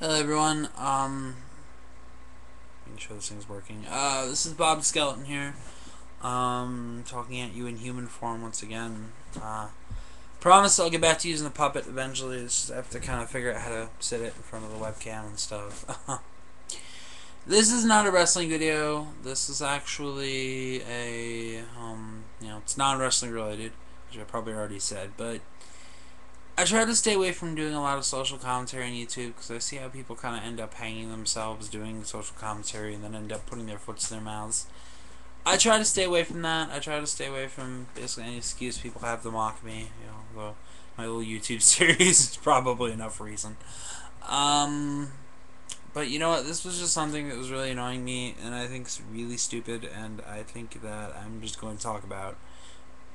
Hello everyone, making sure this thing's working. This is Bob Skeleton here, talking at you in human form once again. Promise I'll get back to using the puppet eventually. It's just I have to kind of figure out how to sit it in front of the webcam and stuff. This is not a wrestling video. This is actually it's non-wrestling related, which I probably already said, but I try to stay away from doing a lot of social commentary on YouTube because I see how people kind of end up hanging themselves doing social commentary and then end up putting their foots in their mouths. I try to stay away from that. I try to stay away from basically any excuse people have to mock me. My little YouTube series is probably enough reason. But you know what? This was just something that was really annoying me, and I think it's really stupid, and I think that I'm just going to talk about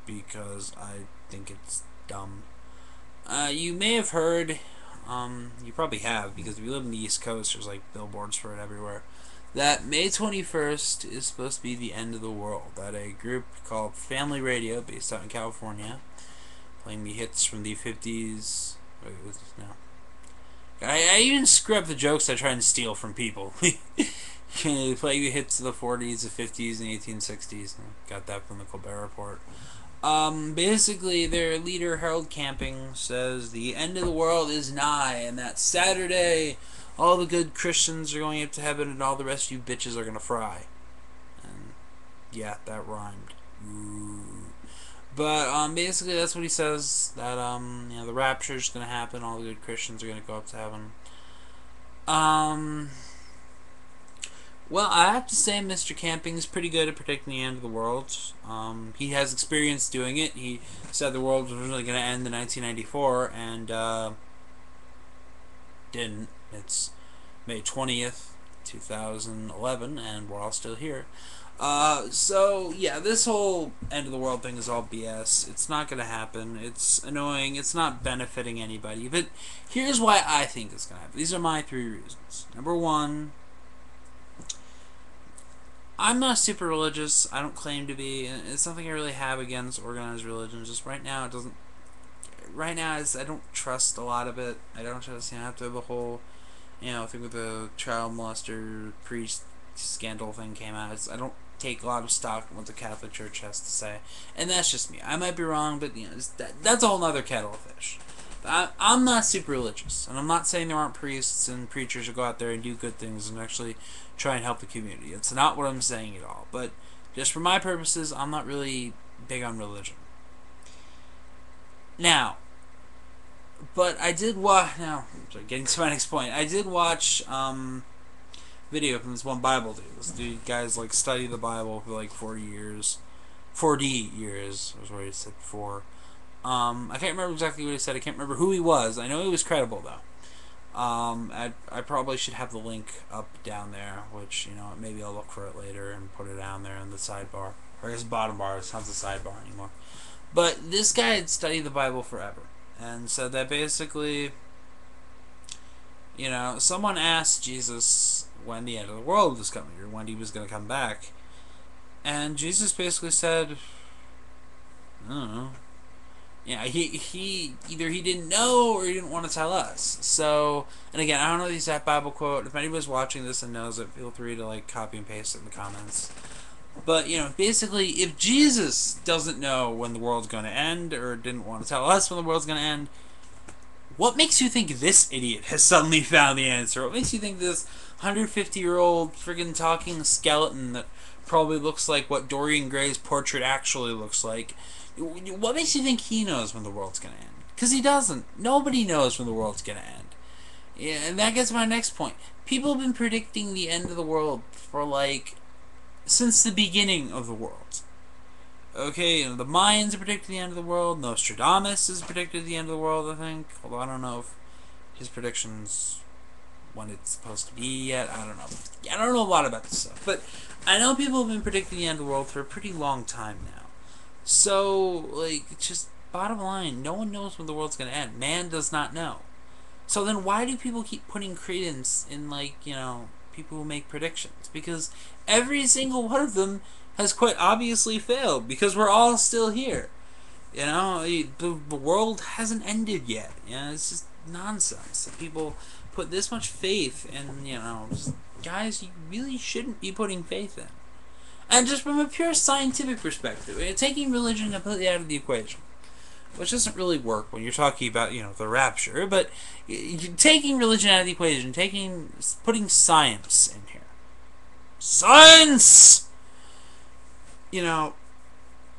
because I think it's dumb. You may have heard, you probably have, because if you live in the East Coast, there's like billboards for it everywhere, that May 21st is supposed to be the end of the world. That a group called Family Radio, based out in California, playing me hits from the 50s. Wait, no. I even screw up the jokes I try and steal from people. They play the hits of the 40s, the 50s, and 1860s. Got that from the Colbert Report. Basically, their leader, Harold Camping, says the end of the world is nigh, and that Saturday, all the good Christians are going up to heaven, and all the rest of you bitches are gonna fry. And yeah, that rhymed. Ooh. But basically, that's what he says. That the rapture is gonna happen. All the good Christians are gonna go up to heaven. Well, I have to say Mr. Camping is pretty good at predicting the end of the world. He has experience doing it. He said the world was originally going to end in 1994, and didn't. It's May 20th, 2011, and we're all still here. So, yeah, this whole end of the world thing is all BS. It's not going to happen. It's annoying. It's not benefiting anybody. But here's why I think it's going to happen. These are my 3 reasons. Number 1, I'm not super religious. I don't claim to be. It's something I really have against organized religion. Just right now, it doesn't. Right now, I don't trust a lot of it. I don't trust, after the whole, thing with the child molester priest scandal thing came out. I don't take a lot of stock in what the Catholic Church has to say. And that's just me. I might be wrong, but, that's a whole other kettle of fish. I'm not super religious, and I'm not saying there aren't priests and preachers who go out there and do good things and actually try and help the community. It's not what I'm saying at all. But just for my purposes, I'm not really big on religion. Now, but I did watch. Now, sorry, getting to my next point. I did watch video from this one Bible dude. This dude guys study the Bible for 40 years. 40 years was what he said before. I can't remember exactly what he said. I can't remember who he was. I know he was credible, though. I probably should have the link up down there, which, maybe I'll look for it later and put it down there in the sidebar. Or I guess bottom bar. It's not the sidebar anymore. But this guy had studied the Bible forever and said that basically, someone asked Jesus when the end of the world was coming or when he was going to come back. And Jesus basically said, I don't know. Yeah, he either he didn't know or he didn't want to tell us. So, and again, I don't know the exact Bible quote. If anybody's watching this and knows it, feel free to copy and paste it in the comments. But basically, if Jesus doesn't know when the world's going to end or didn't want to tell us when the world's going to end, what makes you think this idiot has suddenly found the answer? What makes you think this 150-year-old friggin' talking skeleton that probably looks like what Dorian Gray's portrait actually looks like? What makes you think he knows when the world's going to end? Because he doesn't. Nobody knows when the world's going to end. Yeah, and that gets to my next point. People have been predicting the end of the world for, since the beginning of the world. Okay, the Mayans have predicted the end of the world. Nostradamus has predicted the end of the world, I think. Although I don't know if his predictions when it's supposed to be yet. I don't know. I don't know a lot about this stuff. But I know people have been predicting the end of the world for a pretty long time now. So, just bottom line, no one knows when the world's going to end. Man does not know. So then why do people keep putting credence in, people who make predictions? Because every single one of them has quite obviously failed, because we're all still here. The world hasn't ended yet. It's just nonsense that people put this much faith in. Just, guys, you really shouldn't be putting faith in. And just from a pure scientific perspective, taking religion completely out of the equation, which doesn't really work when you're talking about the rapture, but taking religion out of the equation, putting science in here, science. You know,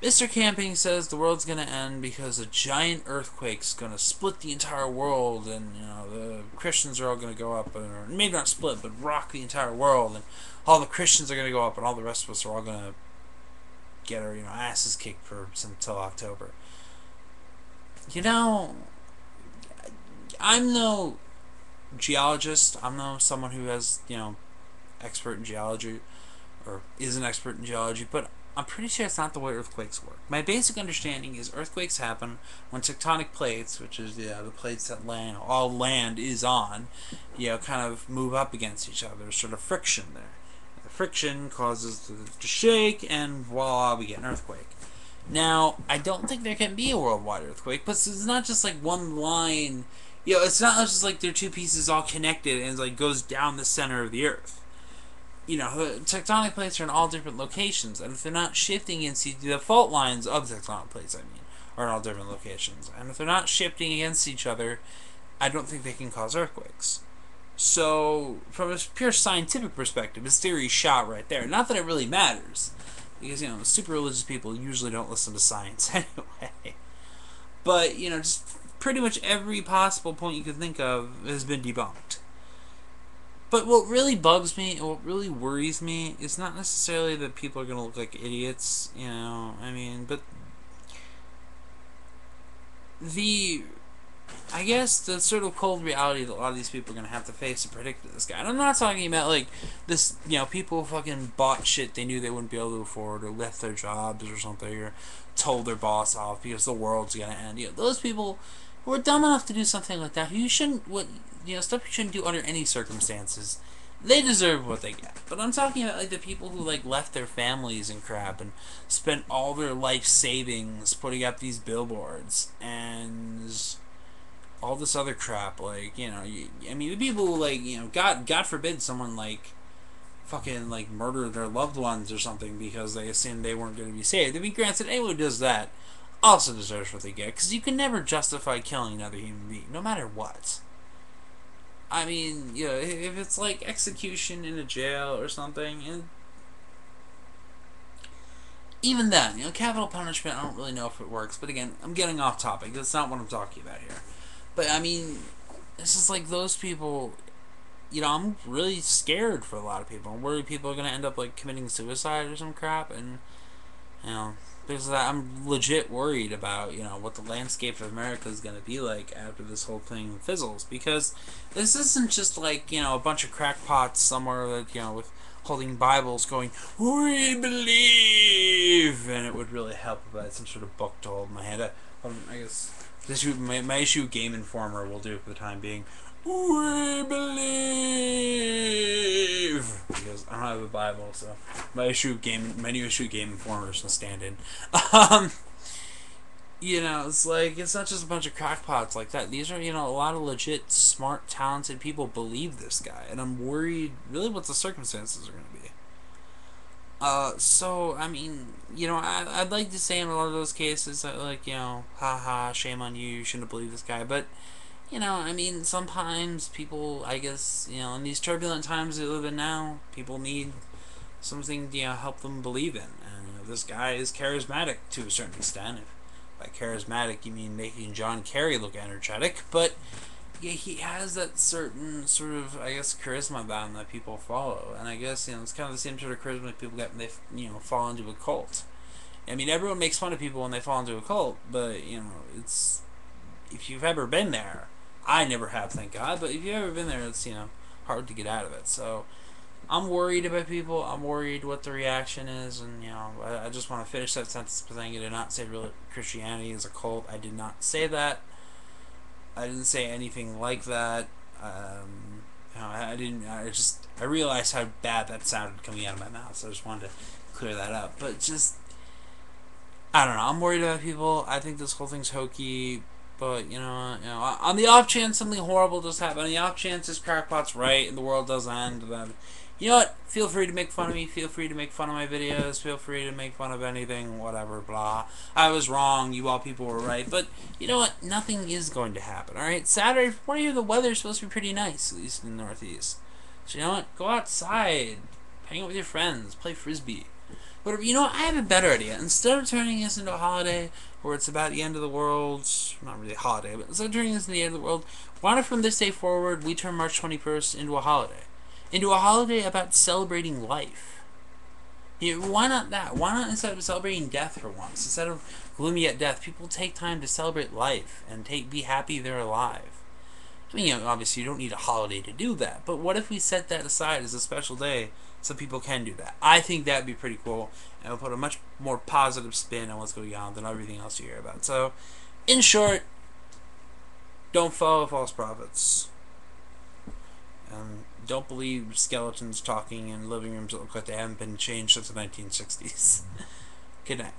Mr. Camping says the world's going to end because a giant earthquake's going to split the entire world, and the Christians are all going to go up, or maybe not split, but rock the entire world, and all the Christians are going to go up, and all the rest of us are all going to get our asses kicked until October. I'm no geologist. I'm no someone who has expert in geology or is an expert in geology, but I'm pretty sure it's not the way earthquakes work. My basic understanding is earthquakes happen when tectonic plates, which is the plates that all land is on, kind of move up against each other. There's sort of friction there. The friction causes it to shake, and voila, we get an earthquake. Now, I don't think there can be a worldwide earthquake, but it's not just like one line. It's not just like they're two pieces all connected and it goes down the center of the earth. The tectonic plates are in all different locations, and if they're not shifting the fault lines of tectonic plates, are in all different locations. And if they're not shifting against each other, I don't think they can cause earthquakes. So, from a pure scientific perspective, this theory's shot right there. Not that it really matters, because, super religious people usually don't listen to science anyway. But, just pretty much every possible point you could think of has been debunked. But what really bugs me, and what really worries me, is not necessarily that people are going to look like idiots, but I guess the sort of cold reality that a lot of these people are going to have to face to predict this guy. And I'm not talking about, this, people fucking bought shit they knew they wouldn't be able to afford, or left their jobs or something, or told their boss off because the world's going to end. Those people who are dumb enough to do something like that, stuff you shouldn't do under any circumstances, they deserve what they get. But I'm talking about, the people who, left their families and crap and spent all their life savings putting up these billboards and all this other crap, the people who, God forbid someone, fucking, murder their loved ones or something because they assumed they weren't going to be saved. Granted, anyone who does that also deserves what they get, because you can never justify killing another human being, no matter what. If it's execution in a jail or something, even then, capital punishment, I don't really know if it works, but again, I'm getting off topic. That's not what I'm talking about here. But, it's just those people, I'm really scared for a lot of people. I'm worried people are going to end up, committing suicide or some crap, and, because of that, I'm legit worried about, what the landscape of America is going to be like after this whole thing fizzles. Because this isn't just a bunch of crackpots somewhere that, with holding Bibles going, "We believe," and it would really help if I had some sort of book to hold in my hand. I guess my issue Game Informer will do for the time being. We believe, because I don't have a Bible, so my new issue Game Informer is gonna stand in. It's not just a bunch of crackpots like that. These are a lot of legit, smart, talented people believe this guy, and I'm worried really what the circumstances are gonna be. I'd like to say in a lot of those cases that haha, shame on you, you shouldn't have believed this guy, but sometimes people, I guess, in these turbulent times we live in now, people need something to, help them believe in. And, this guy is charismatic to a certain extent. If by charismatic you mean making John Kerry look energetic, but yeah, he has that certain sort of, I guess, charisma about him that people follow. And I guess, it's kind of the same sort of charisma people get when they, fall into a cult. Everyone makes fun of people when they fall into a cult, but, it's, if you've ever been there, I never have, thank God, but if you've ever been there, it's, hard to get out of it. So, I'm worried about people. I'm worried what the reaction is, and, I just want to finish that sentence by saying I did not say Christianity is a cult. I did not say that. I didn't say anything like that. I didn't. I realized how bad that sounded coming out of my mouth, so I just wanted to clear that up. But just, I don't know. I'm worried about people. I think this whole thing's hokey. But on the off chance something horrible does happen, on the off chance this crackpot's right and the world does end, then you know what? Feel free to make fun of me. Feel free to make fun of my videos. Feel free to make fun of anything, whatever, blah. I was wrong. You all people were right. But you know what? Nothing is going to happen. All right. Saturday, from what I hear, the weather's supposed to be pretty nice, at least in the Northeast. So you know what? Go outside, hang out with your friends, play frisbee. Whatever. You know what? I have a better idea. Instead of turning this into a holiday where it's about the end of the world, not really a holiday, but instead of turning this into the end of the world, why not from this day forward we turn March 21st into a holiday? Into a holiday about celebrating life. Why not that? Why not, instead of celebrating death for once, instead of gloomy at death, people take time to celebrate life and be happy they're alive? I mean, obviously you don't need a holiday to do that, but what if we set that aside as a special day so people can do that? I think that'd be pretty cool, and it'll put a much more positive spin on what's going on than everything else you hear about. So, in short, don't follow false prophets. Don't believe skeletons talking in living rooms that look like they haven't been changed since the 1960s. Good night.